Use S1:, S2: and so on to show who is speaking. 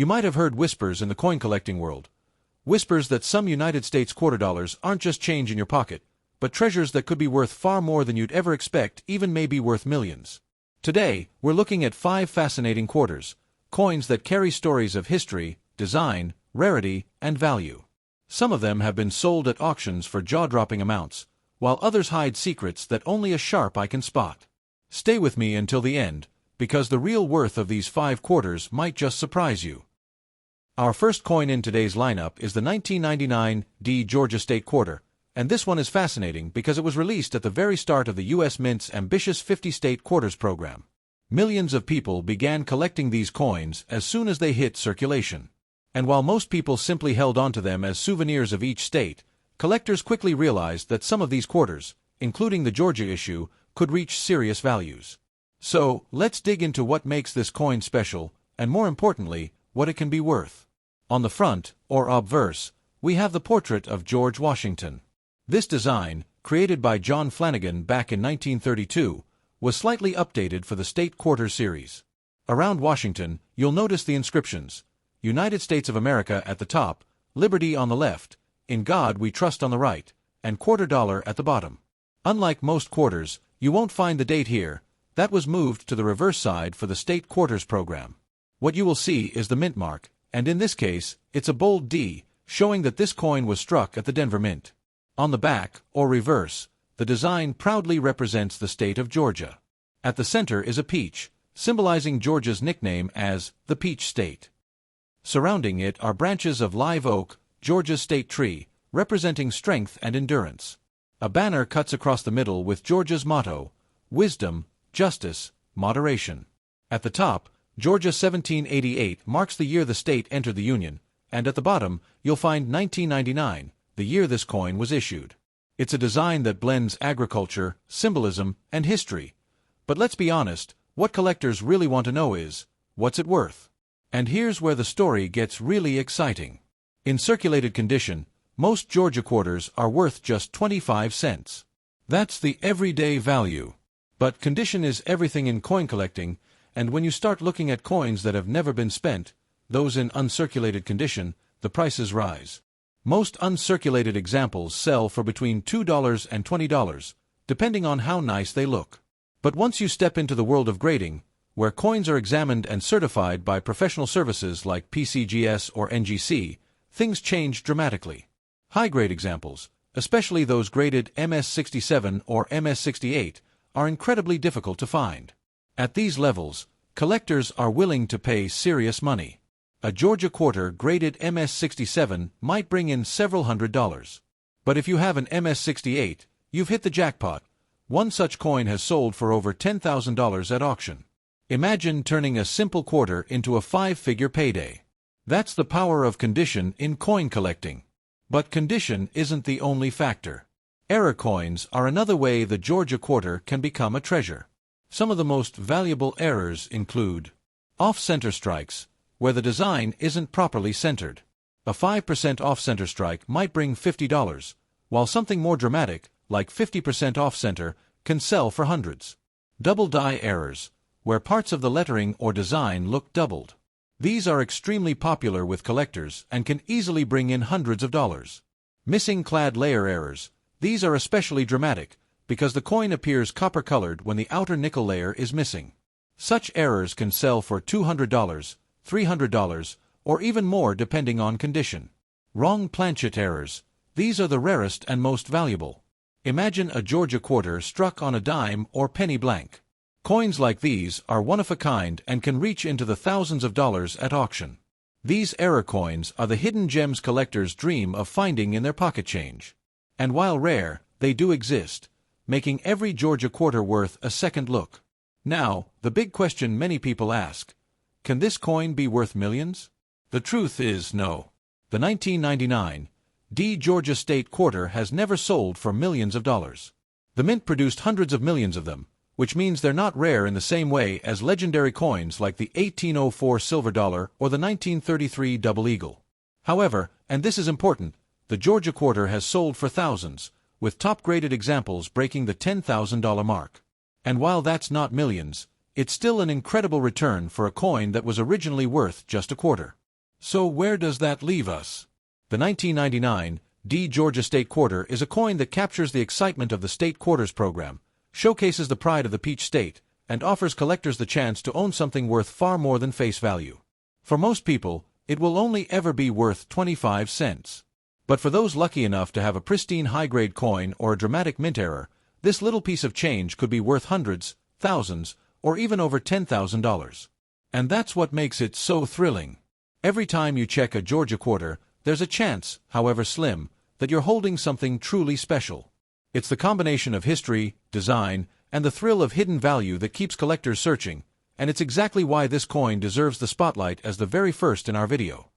S1: You might have heard whispers in the coin collecting world. Whispers that some United States quarter dollars aren't just change in your pocket, but treasures that could be worth far more than you'd ever expect, even maybe worth millions. Today, we're looking at 5 fascinating quarters, coins that carry stories of history, design, rarity, and value. Some of them have been sold at auctions for jaw-dropping amounts, while others hide secrets that only a sharp eye can spot. Stay with me until the end, because the real worth of these 5 quarters might just surprise you. Our first coin in today's lineup is the 1999 D Georgia State Quarter, and this one is fascinating because it was released at the very start of the U.S. Mint's ambitious 50-state quarters program. Millions of people began collecting these coins as soon as they hit circulation. And while most people simply held onto them as souvenirs of each state, collectors quickly realized that some of these quarters, including the Georgia issue, could reach serious values. So, let's dig into what makes this coin special, and more importantly, what it can be worth. On the front, or obverse, we have the portrait of George Washington. This design, created by John Flanagan back in 1932, was slightly updated for the State Quarter series. Around Washington, you'll notice the inscriptions: United States of America at the top, Liberty on the left, In God We Trust on the right, and quarter dollar at the bottom. Unlike most quarters, you won't find the date here. That was moved to the reverse side for the State Quarters program. What you will see is the mint mark, and in this case, it's a bold D, showing that this coin was struck at the Denver Mint. On the back, or reverse, the design proudly represents the state of Georgia. At the center is a peach, symbolizing Georgia's nickname as the Peach State. Surrounding it are branches of live oak, Georgia's state tree, representing strength and endurance. A banner cuts across the middle with Georgia's motto: wisdom, justice, moderation. At the top, Georgia 1788 marks the year the state entered the Union, and at the bottom, you'll find 1999, the year this coin was issued. It's a design that blends agriculture, symbolism, and history. But let's be honest, what collectors really want to know is, what's it worth? And here's where the story gets really exciting. In circulated condition, most Georgia quarters are worth just 25 cents. That's the everyday value. But condition is everything in coin collecting, and when you start looking at coins that have never been spent, those in uncirculated condition, the prices rise. Most uncirculated examples sell for between $2 and $20, depending on how nice they look. But once you step into the world of grading, where coins are examined and certified by professional services like PCGS or NGC, things change dramatically. High-grade examples, especially those graded MS67 or MS68, are incredibly difficult to find. At these levels, collectors are willing to pay serious money. A Georgia quarter graded MS67 might bring in several $100s. But if you have an MS68, you've hit the jackpot. One such coin has sold for over $10,000 at auction. Imagine turning a simple quarter into a 5-figure payday. That's the power of condition in coin collecting. But condition isn't the only factor. Error coins are another way the Georgia quarter can become a treasure. Some of the most valuable errors include off-center strikes, where the design isn't properly centered. A 5% off-center strike might bring $50, while something more dramatic, like 50% off-center, can sell for hundreds. Double die errors, where parts of the lettering or design look doubled. These are extremely popular with collectors and can easily bring in hundreds of dollars. Missing clad layer errors. These are especially dramatic, because the coin appears copper-colored when the outer nickel layer is missing. Such errors can sell for $200, $300, or even more depending on condition. Wrong planchet errors. These are the rarest and most valuable. Imagine a Georgia quarter struck on a dime or penny blank. Coins like these are one of a kind and can reach into the thousands of dollars at auction. These error coins are the hidden gems collectors dream of finding in their pocket change. And while rare, they do exist, making every Georgia quarter worth a second look. Now, the big question many people ask: can this coin be worth millions? The truth is no. The 1999 D Georgia State Quarter has never sold for millions of dollars. The Mint produced hundreds of millions of them, which means they're not rare in the same way as legendary coins like the 1804 silver dollar or the 1933 double eagle. However, and this is important, the Georgia quarter has sold for thousands, with top-graded examples breaking the $10,000 mark. And while that's not millions, it's still an incredible return for a coin that was originally worth just a quarter. So where does that leave us? The 1999 D Georgia State Quarter is a coin that captures the excitement of the State Quarters program, showcases the pride of the Peach State, and offers collectors the chance to own something worth far more than face value. For most people, it will only ever be worth 25 cents. But for those lucky enough to have a pristine high-grade coin or a dramatic mint error, this little piece of change could be worth hundreds, thousands, or even over $10,000. And that's what makes it so thrilling. Every time you check a Georgia quarter, there's a chance, however slim, that you're holding something truly special. It's the combination of history, design, and the thrill of hidden value that keeps collectors searching, and it's exactly why this coin deserves the spotlight as the very first in our video.